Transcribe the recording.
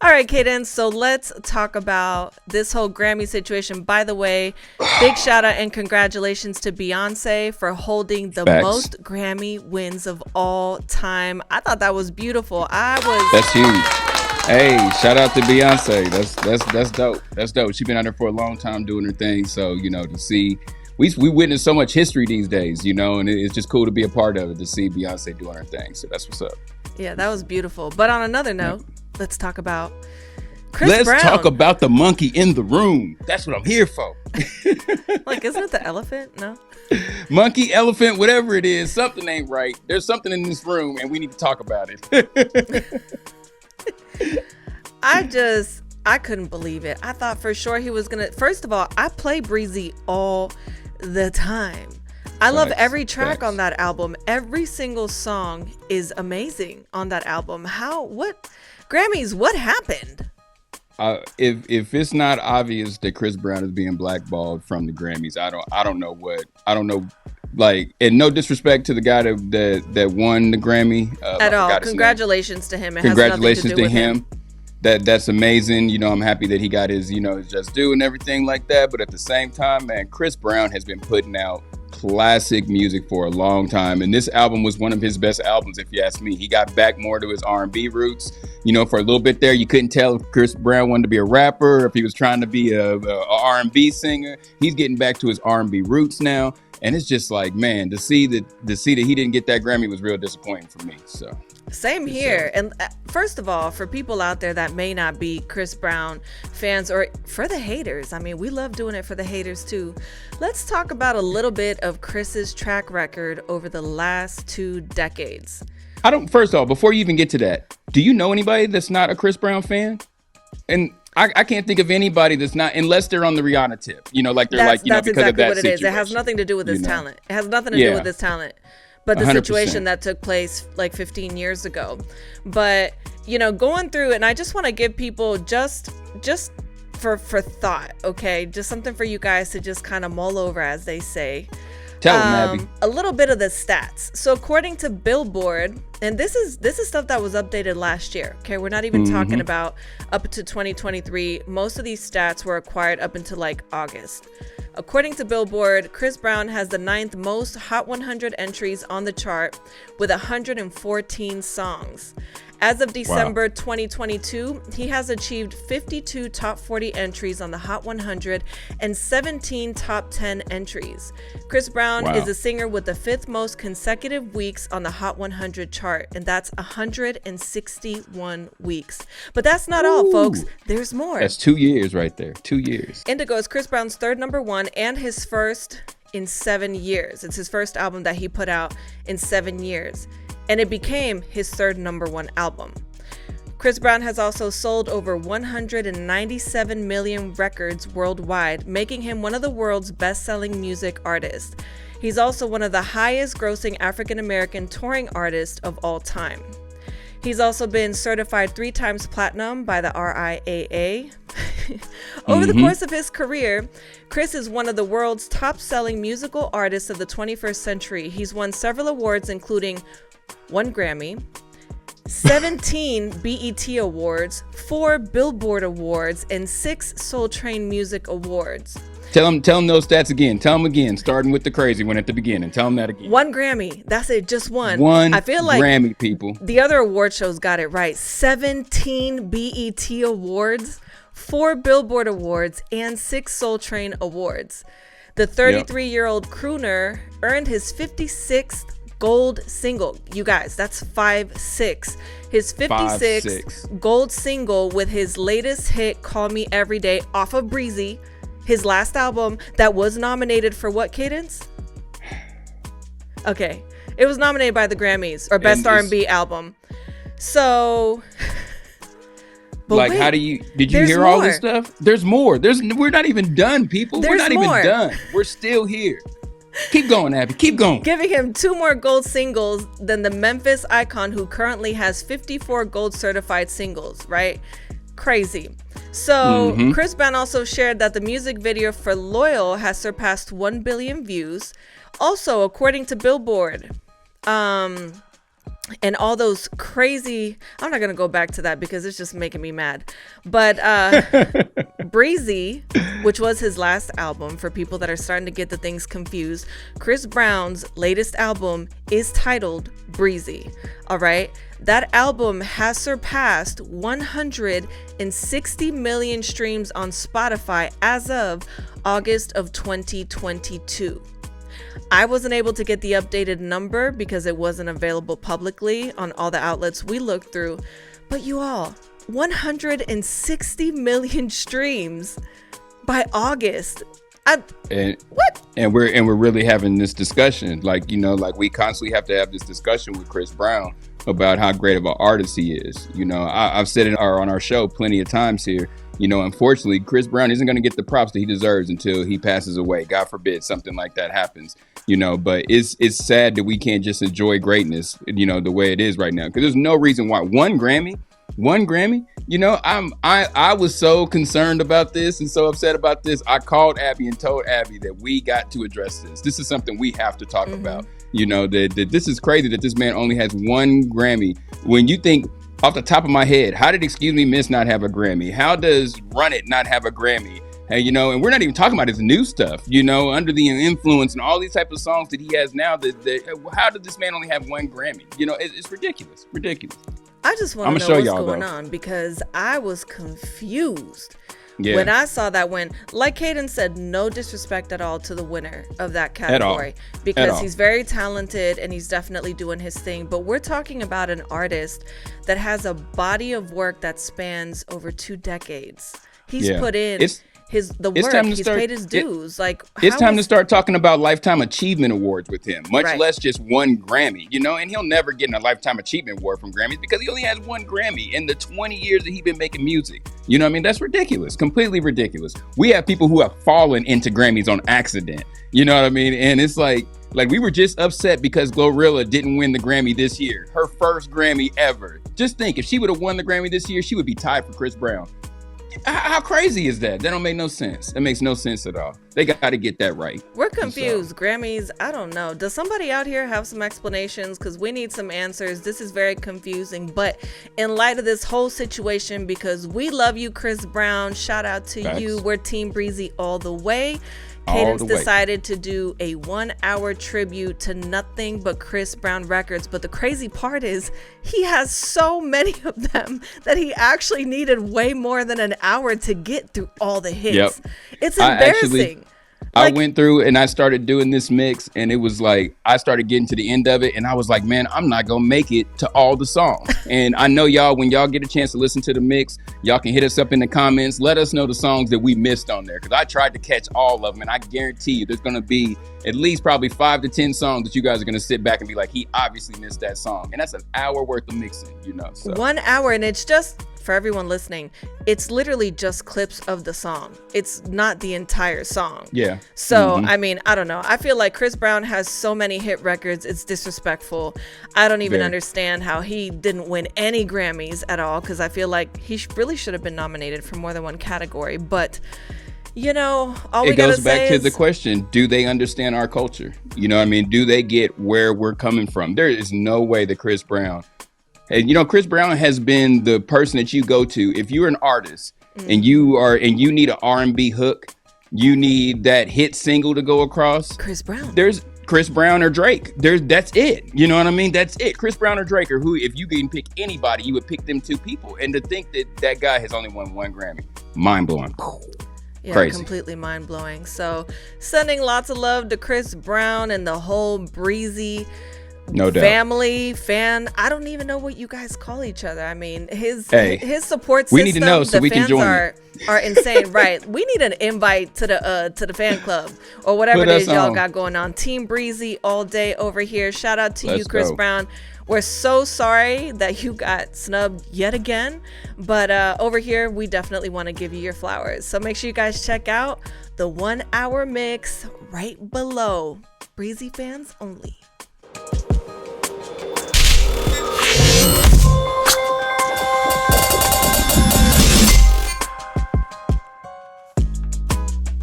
All right, Cadence. So let's talk about this whole Grammy situation. By the way, big shout out and congratulations to Beyonce for holding the Facts. most Grammy wins of all time. I thought that was beautiful. That's huge. Hey, shout out to Beyonce. That's dope. That's dope. She's been out there for a long time doing her thing. So, to see we witness so much history these days, and it's just cool to be a part of it, to see Beyonce doing her thing. So that's what's up. Yeah, that was beautiful. But on another note, let's talk about Chris Let's Brown. talk about the monkey in the room. That's what I'm here for. Like, isn't it the elephant? No. Monkey, elephant, whatever it is, something ain't right. There's something in this room, and we need to talk about it. I couldn't believe it. I thought for sure he was gonna. First of all, I play BREEZY all the time. I love every track on that album. Every single song is amazing on that album. Grammys, what happened? If it's not obvious that Chris Brown is being blackballed from the Grammys, I don't know. Like, and no disrespect to the guy that won the Grammy At all. Congratulations to him. Congratulations to him. That's amazing. I'm happy that he got his just due and everything like that. But at the same time, man, Chris Brown has been putting out classic music for a long time, and this album was one of his best albums, if you ask me. He got back more to his R&B roots. For a little bit there, you couldn't tell if Chris Brown wanted to be a rapper or if he was trying to be a R&B singer. He's getting back to his R&B roots now, and it's just like, man, to see that he didn't get that Grammy was real disappointing for me. So same here. And first of all, for people out there that may not be Chris Brown fans, or for the haters, I mean, we love doing it for the haters too. Let's talk about a little bit of Chris's track record over the last 2 decades. First off, before you even get to that, do you know anybody that's not a Chris Brown fan? And I can't think of anybody that's not, unless they're on the Rihanna tip, that's because exactly of that what it situation. is. It has nothing to do with his talent. It has nothing to do with his talent. But the 100%. situation that took place like 15 years ago. But, going through, and I just want to give people just for thought, okay? Just something for you guys to just kind of mull over, as they say. Tell them, Abbie. A little bit of the stats. So according to Billboard, and this is stuff that was updated last year. Okay, we're not even talking about up to 2023. Most of these stats were acquired up until like August. According to Billboard, Chris Brown has the 9th most Hot 100 entries on the chart with 114 songs. As of December 2022, he has achieved 52 top 40 entries on the Hot 100 and 17 top 10 entries. Chris Brown is a singer with the 5th most consecutive weeks on the Hot 100 chart, and that's 161 weeks. But that's not all, folks. There's more. That's 2 years right there. 2 years. Indigo is Chris Brown's 3rd number 1 and his first in 7 years. It's his first album that he put out in 7 years. And it became his 3rd number 1 album. Chris Brown has also sold over 197 million records worldwide, making him one of the world's best-selling music artists. He's also one of the highest grossing African-American touring artists of all time. He's also been certified 3 times platinum by the RIAA. Over the course of his career, Chris is one of the world's top-selling musical artists of the 21st century. He's won several awards, including 1 Grammy, 17 BET Awards, 4 Billboard Awards, and 6 Soul Train Music Awards. Tell them those stats again. Tell them again, starting with the crazy one at the beginning. Tell them that again. 1 Grammy. That's it. Just one. I feel like Grammy, people. The other award shows got it right. 17 BET Awards, 4 Billboard Awards, and 6 Soul Train Awards. The 33-year-old crooner earned his 56th gold single. You guys, that's 5-6. His 56th gold single with his latest hit, Call Me Every Day, off of BREEZY, his last album that was nominated for what, Cadence? Okay. It was nominated by the Grammys, or Best R&B Album. So... Like, wait, did you hear all this stuff? There's more. We're not even done, people. We're not even done. We're still here. Keep going, Abbie. Keep going. Giving him 2 more gold singles than the Memphis icon, who currently has 54 gold certified singles, right? Crazy. So Chris Brown also shared that the music video for Loyal has surpassed 1 billion views. Also, according to Billboard, and all those crazy, I'm not going to go back to that because it's just making me mad. But BREEZY, which was his last album, for people that are starting to get the things confused, Chris Brown's latest album is titled BREEZY. All right. That album has surpassed 160 million streams on Spotify as of August of 2022. I wasn't able to get the updated number because it wasn't available publicly on all the outlets we looked through. But you all, 160 million streams by August. What? And we're really having this discussion. Like, you know, like we constantly have to have this discussion with Chris Brown about how great of an artist he is. You know, I've said it on our show plenty of times here. You know, unfortunately, Chris Brown isn't going to get the props that he deserves until he passes away. God forbid something like that happens, you know, but it's sad that we can't just enjoy greatness, you know, the way it is right now, because there's no reason why one Grammy, you know, I was so concerned about this and so upset about this. I called Abbie and told Abbie that we got to address this. This is something we have to talk about. You know, that this is crazy that this man only has one Grammy. When you think, off the top of my head, how did Excuse Me Miss not have a Grammy? How does Run It not have a Grammy? Hey, you know, and we're not even talking about his new stuff, you know, Under the Influence and all these type of songs that he has now. How did this man only have one Grammy? You know, it's ridiculous. I just want to know what's going on, because I was confused. Yeah. When I saw that win, like Cadence said, no disrespect at all to the winner of that category, because he's very talented and he's definitely doing his thing. But we're talking about an artist that has a body of work that spans over 2 decades. He's put in the work. He's paid his dues. It's time to start talking about Lifetime Achievement Awards with him, much less just one Grammy, you know, and he'll never get a Lifetime Achievement Award from Grammys because he only has one Grammy in the 20 years that he's been making music. You know what I mean? That's ridiculous, completely ridiculous. We have people who have fallen into Grammys on accident. You know what I mean? And it's like we were just upset because Glorilla didn't win the Grammy this year, her first Grammy ever. Just think, if she would have won the Grammy this year, she would be tied for Chris Brown. How crazy is that? That don't make no sense. That makes no sense at all. They got to get that right. We're confused. Grammys, I don't know. Does somebody out here have some explanations? Because we need some answers. This is very confusing. But in light of this whole situation, because we love you, Chris Brown, shout out to you. We're Team BREEZY all the way. Cadence decided to do a 1-hour tribute to nothing but Chris Brown records. But the crazy part is he has so many of them that he actually needed way more than an hour to get through all the hits. Yep. It's embarrassing. I went through and I started doing this mix, and it was like I started getting to the end of it and I was like, man, I'm not gonna make it to all the songs. And I know y'all, when y'all get a chance to listen to the mix, y'all can hit us up in the comments, let us know the songs that we missed on there, because I tried to catch all of them, and I guarantee you there's gonna be at least probably 5 to 10 songs that you guys are gonna sit back and be like, he obviously missed that song. And that's an hour worth of mixing, you know. So 1 hour, and it's just, for everyone listening, it's literally just clips of the song. It's not the entire song. Yeah. So, I mean, I don't know. I feel like Chris Brown has so many hit records. It's disrespectful. I don't even understand how he didn't win any Grammys at all, because I feel like he really should have been nominated for more than one category. But, you know, all we gotta say is... It goes back to the question, do they understand our culture? You know what I mean? Do they get where we're coming from? There is no way that Chris Brown... And, you know, Chris Brown has been the person that you go to if you're an artist and you need an R&B hook, you need that hit single to go across. Chris Brown. There's Chris Brown or Drake. That's it. You know what I mean? That's it. Chris Brown or Drake, or who, if you can pick anybody, you would pick them 2 people. And to think that guy has only won 1 Grammy, mind blowing. Yeah, crazy. Completely mind blowing. So sending lots of love to Chris Brown and the whole BREEZY family, fan. I don't even know what you guys call each other. I mean, his support system. We need to know so we can join. Are insane, right? We need an invite to the fan club or whatever it is y'all got going on. Team BREEZY all day over here. Shout out to you, Chris Brown. We're so sorry that you got snubbed yet again, but over here we definitely want to give you your flowers. So make sure you guys check out the 1 hour mix right below. BREEZY fans only.